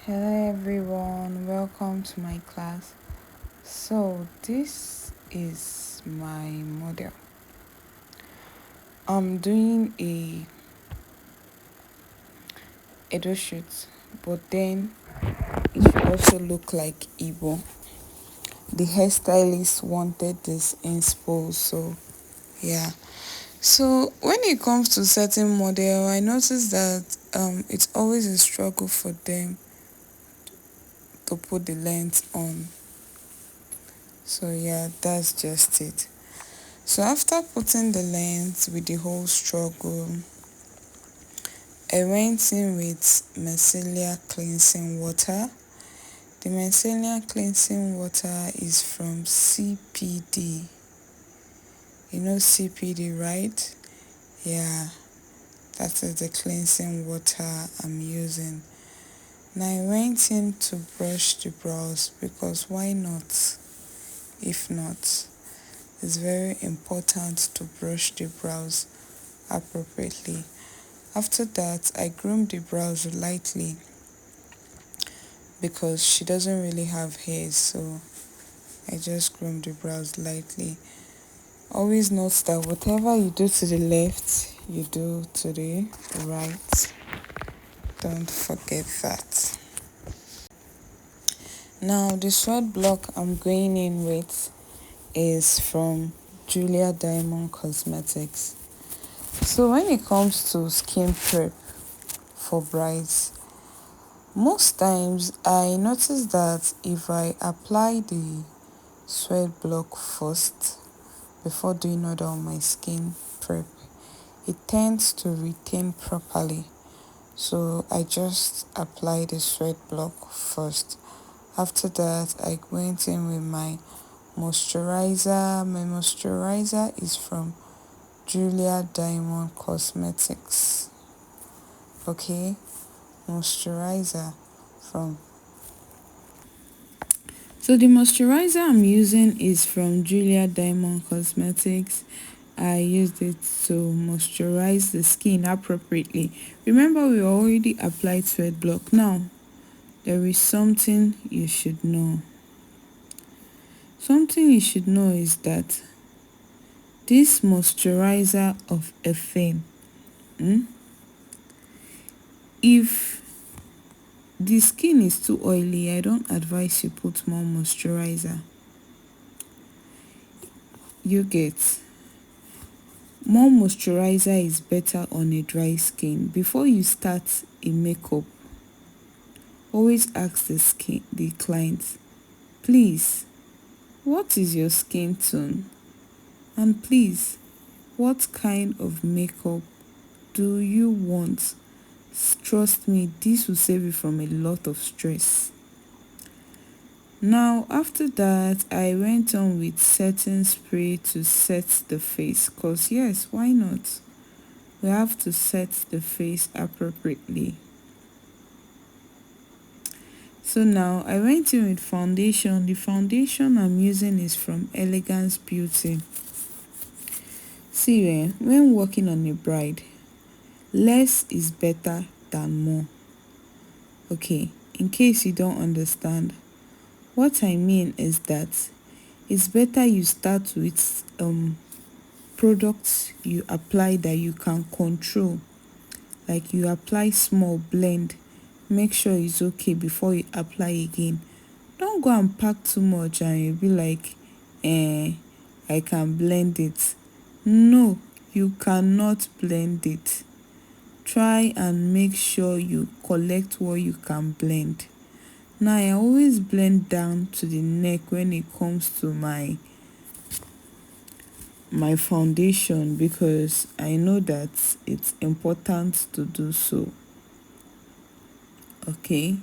Hello everyone, welcome to my class. So this is my model. I'm doing a Edo shoot, but then it should also look like Igbo. The hairstylist wanted this inspo, so yeah. So when it comes to certain model, I noticed that it's always a struggle for them to put the length on. So yeah, that's just it. So after putting the lens with the whole struggle, I went in with micellar cleansing water. The micellar cleansing water is from CPD. You know CPD, right? Yeah, that is the cleansing water I'm using. Now I went in to brush the brows because why not? If not, it's very important to brush the brows appropriately. After that, I groomed the brows lightly because she doesn't really have hair, so I just groomed the brows lightly. Always note that whatever you do to the left, you do to the right. Don't forget that. Now, the sweat block I'm going in with is from Julia Diamond Cosmetics. So when it comes to skin prep for brides, most times I notice that if I apply the sweat block first before doing other on my skin prep, it tends to retain properly. So I just apply the sweat block first. After that, I went in with my moisturizer. My moisturizer is from Julia Diamond Cosmetics. Okay, moisturizer from So the moisturizer I'm using is from Julia Diamond Cosmetics. I used it to moisturize the skin appropriately. Remember, we already applied sweat block. Now, there is something you should know. Something you should know is that this moisturizer of a thing, if the skin is too oily, I don't advise you put more moisturizer. You get more moisturizer is better on a dry skin. Before you start a makeup, always ask the client, please, what is your skin tone? And please, what kind of makeup do you want? Trust me, this will save you from a lot of stress. Now, after that, I went on with setting spray to set the face. Cause yes, why not? We have to set the face appropriately. So now I went in with foundation. The foundation I'm using is from Elegance Beauty. See, when working on a bride, less is better than more. Okay, in case you don't understand, what I mean is that it's better you start with products you apply that you can control. Like you apply small, blend, make sure it's okay before you apply again. Don't go and pack too much and you'll be like, I can blend it. No, you cannot blend it. Try and make sure you collect what you can blend. Now I always blend down to the neck when it comes to my foundation because I know that it's important to do so. Okay,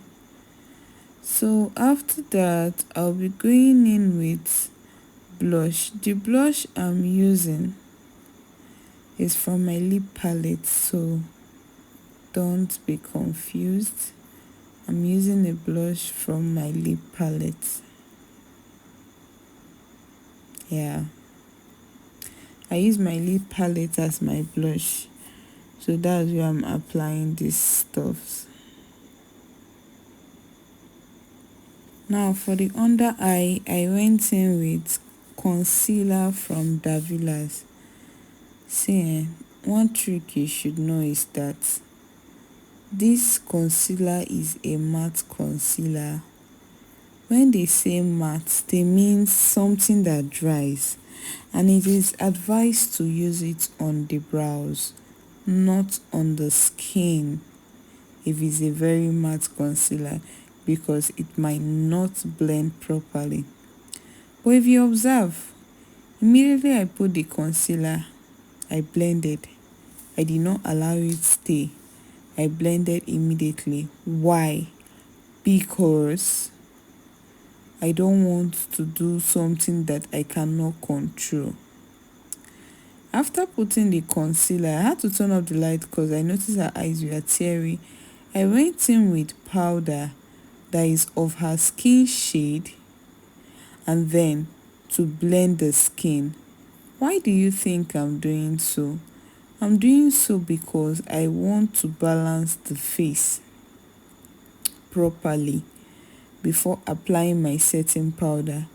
so after that I'll be going in with blush. The blush I'm using is from my lip palette, so don't be confused. I'm using a blush from my lip palette. Yeah, I use my lip palette as my blush, so that's where I'm applying these stuffs. Now for the under eye, I went in with concealer from Davilas. See, one trick you should know is that this concealer is a matte concealer. When they say matte, they mean something that dries, and it is advised to use it on the brows, not on the skin if it's a very matte concealer, because it might not blend properly. But if you observe, immediately I put the concealer, I blended. I did not allow it stay. I blended immediately. Why? Because I don't want to do something that I cannot control. After putting the concealer, I had to turn off the light because I noticed her eyes were teary. I went in with powder that is of her skin shade, and then to blend the skin. Why do you think I'm doing so? I'm doing so because I want to balance the face properly before applying my setting powder.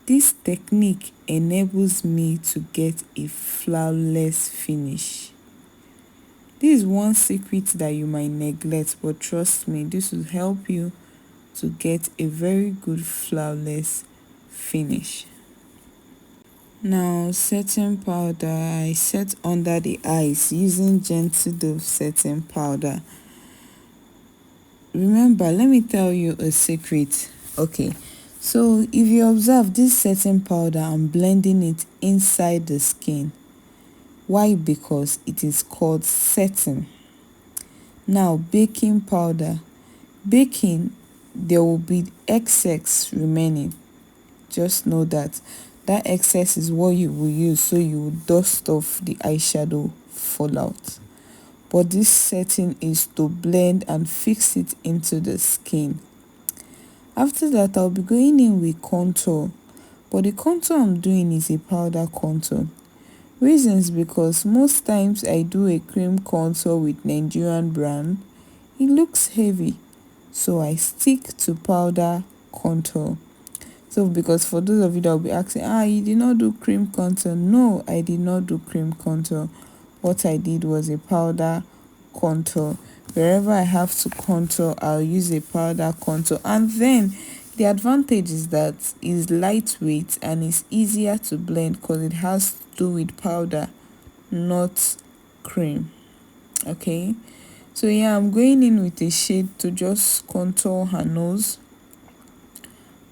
This technique enables me to get a flawless finish. This is one secret that you might neglect, but trust me, this will help you to get a very good flawless finish. Now, setting powder, I set under the eyes using Gentle Dove setting powder. Remember, let me tell you a secret. Okay, so if you observe this setting powder, I'm blending it inside the skin. Why? Because it is called setting. Now, baking powder. Baking, there will be excess remaining. Just know that excess is what you will use, so you will dust off the eyeshadow fallout. But this setting is to blend and fix it into the skin. After that, I'll be going in with contour, but the contour I'm doing is a powder contour. Reasons: because most times I do a cream contour with Nigerian brand, it looks heavy, so I stick to powder contour. So because for those of you that will be asking, you did not do cream contour. No, I did not do cream contour. What I did was a powder contour. Wherever I have to contour, I'll use a powder contour. And then the advantage is that it's lightweight and it's easier to blend because it has to do with powder, not cream. Okay, so yeah, I'm going in with a shade to just contour her nose,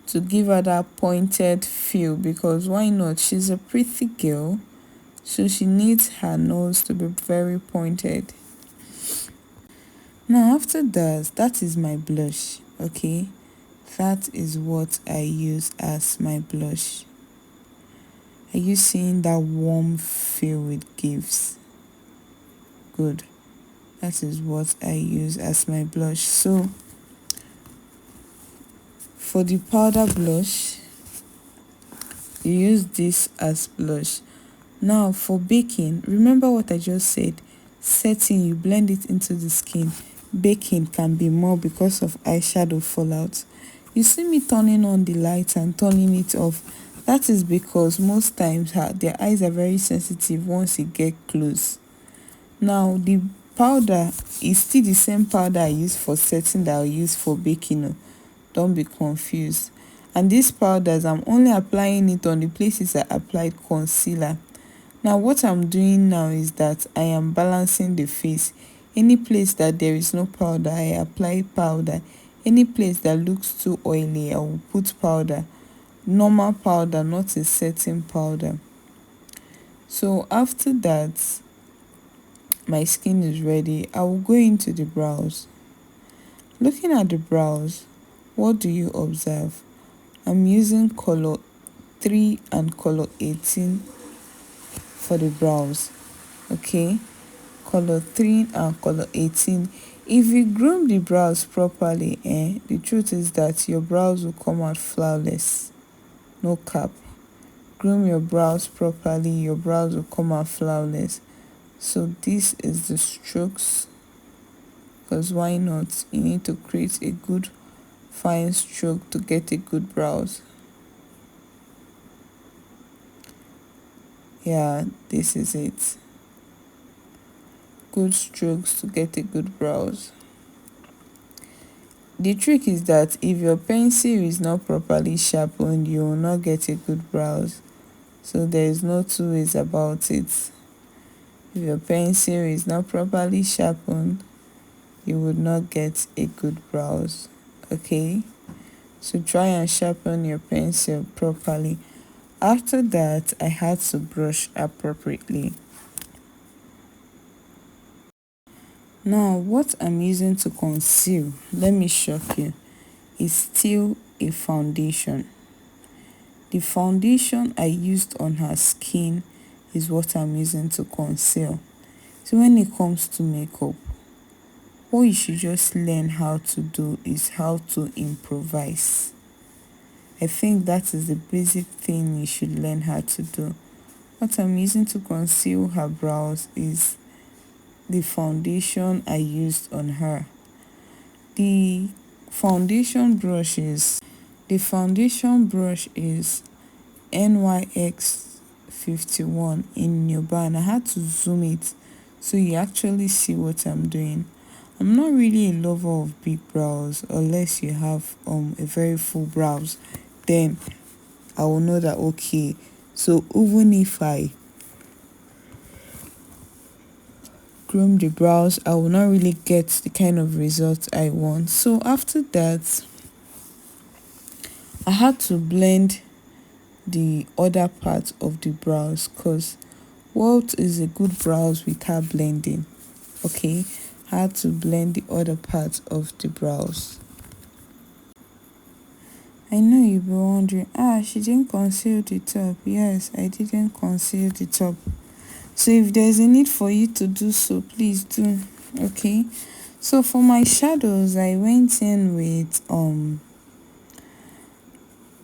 to give her that pointed feel, because why not? She's a pretty girl, so she needs her nose to be very pointed. Now after that is my blush. Okay, that is what I use as my blush. Are you seeing that warm feel it gives? Good. That is what I use as my blush. So for the powder blush, you use this as blush. Now for baking, remember what I just said. Setting, you blend it into the skin. Baking can be more because of eyeshadow fallout. You see me turning on the light and turning it off. That is because most times their eyes are very sensitive once it get close. Now the powder is still the same powder I use for setting that I use for baking. Don't be confused. And these powders, I'm only applying it on the places I applied concealer. Now what I'm doing now is that I am balancing the face. Any place that there is no powder, I apply powder. Any place that looks too oily, I will put powder. Normal powder, not a setting powder. So after that, my skin is ready. I will go into the brows. Looking at the brows, what do you observe? I'm using color 3 and color 18 for the brows. Okay, color 3 and color 18. If you groom the brows properly, the truth is that your brows will come out flawless. No cap. Groom your brows properly, your brows will come out flawless. So this is the strokes, because why not? You need to create a good fine stroke to get a good brows. Yeah, this is it. Good strokes to get a good brows. The trick is that if your pencil is not properly sharpened, you will not get a good brows. So there is no two ways about it. If your pencil is not properly sharpened, you would not get a good brows. Okay? So try and sharpen your pencil properly. After that, I had to brush appropriately. Now, what I'm using to conceal, let me shock you, is still a foundation. The foundation I used on her skin is what I'm using to conceal. So when it comes to makeup, what you should just learn how to do is how to improvise. I think that is the basic thing you should learn how to do. What I'm using to conceal her brows is the foundation I used on her. The foundation brush is NYX 51 in Nuba, and I had to zoom it so you actually see what I'm doing. I'm not really a lover of big brows unless you have a very full brows. Then I will know that okay. So even if I groom the brows, I will not really get the kind of result I want. So after that, I had to blend the other part of the brows, because what is a good brows without blending? Okay, I had to blend the other part of the brows. I know you'll be wondering, she didn't conceal the top. Yes, I didn't conceal the top. So if there's a need for you to do so, please do. Okay, so for my shadows, I went in with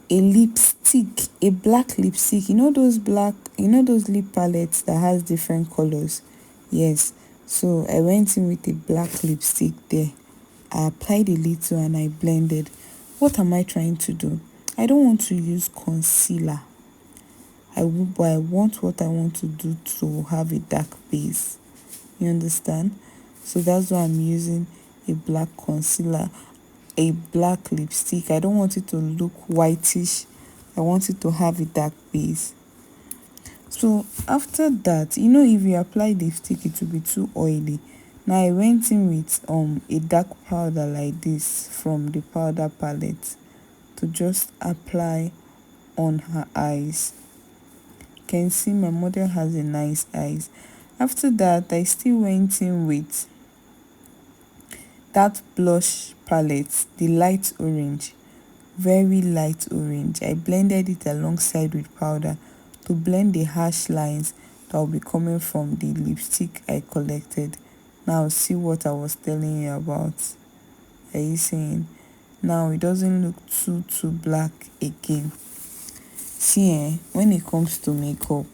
a lipstick, a black lipstick. You know those lip palettes that has different colors? Yes. So I went in with a black lipstick there. I applied a little and I blended. What am I trying to do? I don't want to use concealer. But I want what I want to do to have a dark base. You understand? So that's why I'm using a black concealer, a black lipstick. I don't want it to look whitish. I want it to have a dark base. So after that, if you apply lipstick, it will be too oily. Now I went in with a dark powder like this from the powder palette to just apply on her eyes. You can see my model has a nice eyes. After that, I still went in with that blush palette, the light orange, very light orange. I blended it alongside with powder to blend the harsh lines that will be coming from the lipstick I collected. Now see what I was telling you about. Are you seeing? Now it doesn't look too black again. See, when it comes to makeup,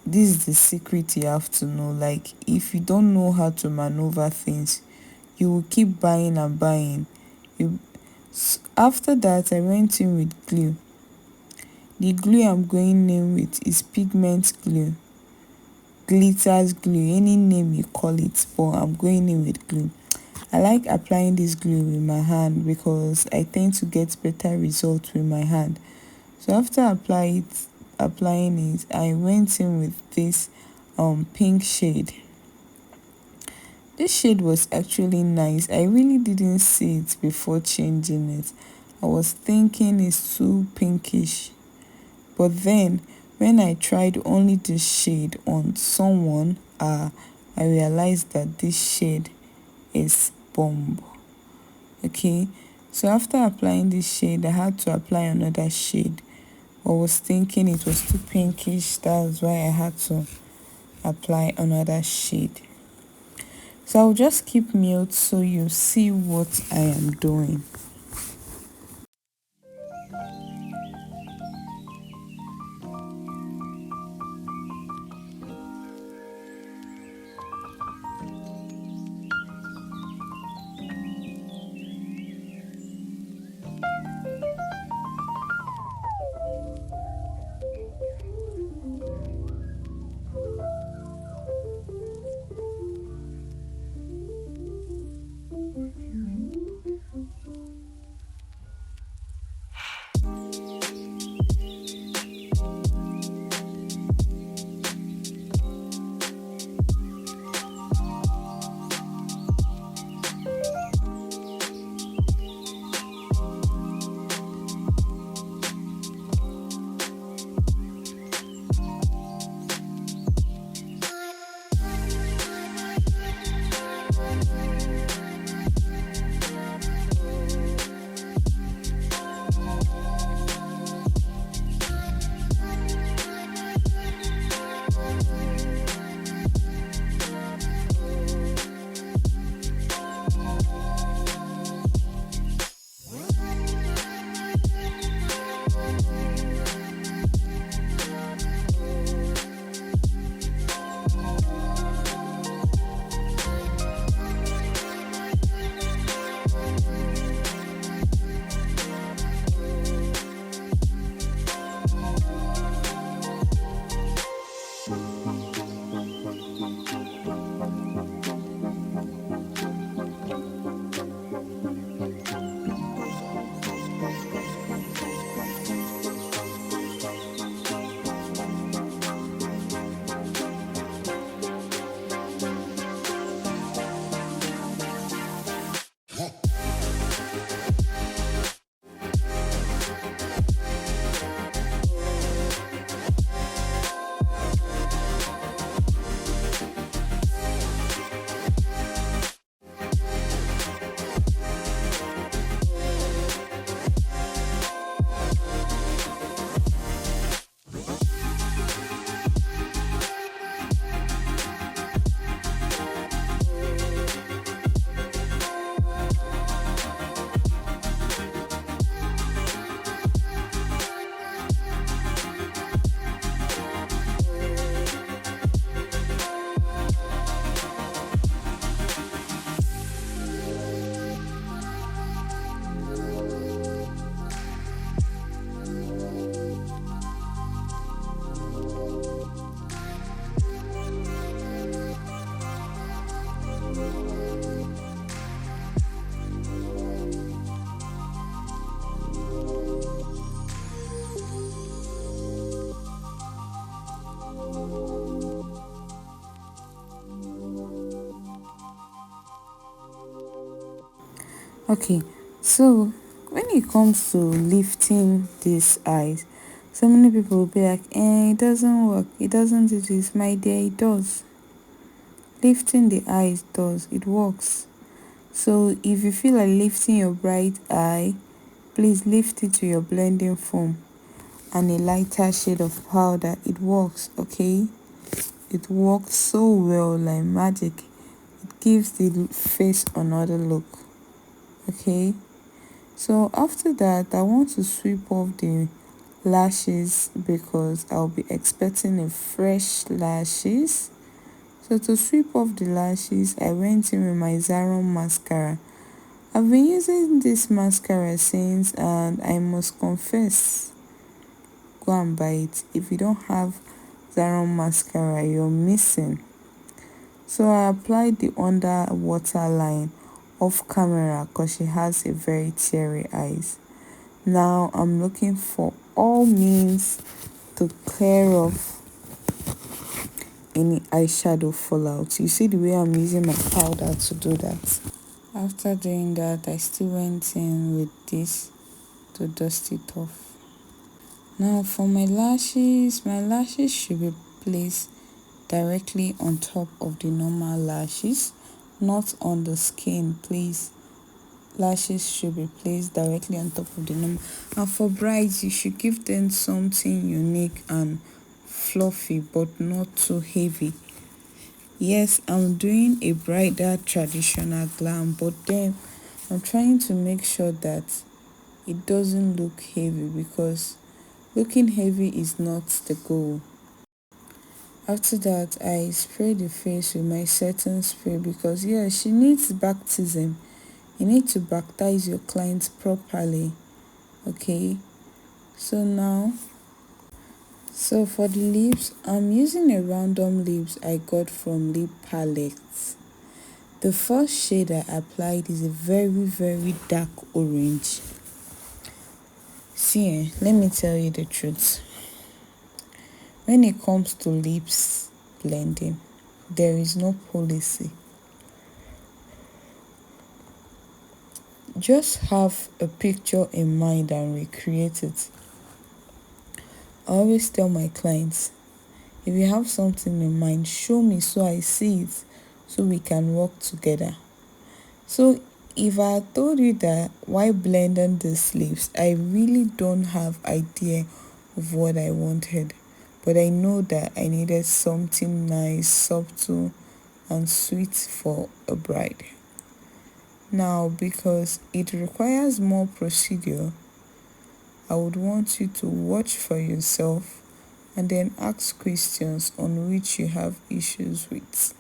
this is the secret you have to know. Like, if you don't know how to maneuver things, you will keep buying and buying. After that, I went in with glue. The glue I'm going in with is pigment glue, glitters glue, any name you call it, but I'm going in with glue. I like applying this glue with my hand because I tend to get better results with my hand. So after applying it, I went in with this pink shade. This shade was actually nice. I really didn't see it before changing it. I was thinking it's too pinkish. But then when I tried only this shade on someone, I realized that this shade is bomb. Okay, so after applying this shade, I had to apply another shade. I was thinking it was too pinkish. That's why I had to apply another shade. So I'll just keep mute so you see what I am doing. Okay, so when it comes to lifting these eyes, so many people will be like, it doesn't work, it doesn't do this. My dear, it does. Lifting the eyes does, it works. So if you feel like lifting your bright eye, please lift it to your blending foam and a lighter shade of powder. It works, okay? It works so well, like magic. It gives the face another look, okay? So after that, I want to sweep off the lashes because I'll be expecting a fresh lashes. So to sweep off the lashes, I went in with my Zaron mascara. I've been using this mascara since, and I must confess, go and buy it. If you don't have Zaron mascara, you're missing. So I applied the underwater line off camera because she has a very teary eyes. Now I'm looking for all means to clear off any eyeshadow fallout. You see the way I'm using my powder to do that. After doing that, I still went in with this to dust it off. Now for my lashes should be placed directly on top of the normal lashes, not on the skin, please. Lashes should be placed directly on top of the normal. And for brides, you should give them something unique and fluffy but not too heavy. Yes, I'm doing a bridal traditional glam, but then I'm trying to make sure that it doesn't look heavy, because looking heavy is not the goal. After that, I spray the face with my setting spray because yeah, she needs baptism. You need to baptize your clients properly. Okay, so now, so for the lips, I'm using a random lips I got from lip palettes. The first shade I applied is a very dark orange. See, let me tell you the truth. When it comes to lips blending, there is no policy. Just have a picture in mind and recreate it. I always tell my clients, if you have something in mind, show me so I see it, so we can work together. So if I told you that why blending these lips, I really don't have idea of what I wanted. But I know that I needed something nice, subtle, and sweet for a bride. Now, because it requires more procedure, I would want you to watch for yourself and then ask questions on which you have issues with.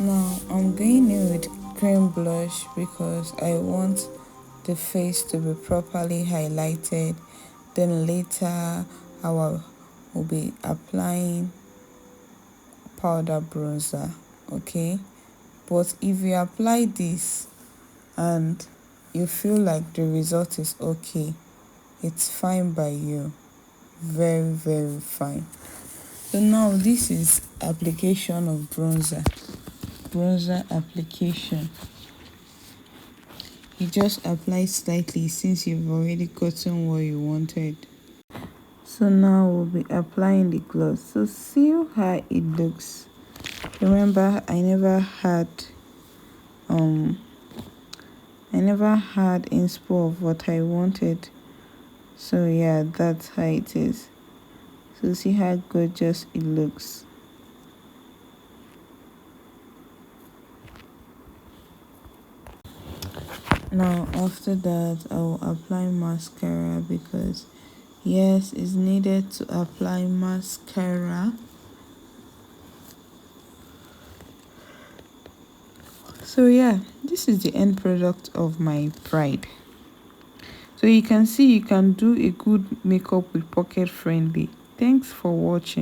Now I'm going in with cream blush because I want the face to be properly highlighted. Then later I will be applying powder bronzer. Okay, but if you apply this and you feel like the result is okay, it's fine by you, very very fine. So now this is application of bronzer application. You just apply slightly since you've already gotten what you wanted. So now we'll be applying the gloss. So see how it looks. Remember, I never had inspo of what I wanted. So yeah, that's how it is. So see how gorgeous it looks. Now after that, I will apply mascara because yes, it's needed to apply mascara. So yeah, this is the end product of my bride. So you can see you can do a good makeup with pocket friendly. Thanks for watching.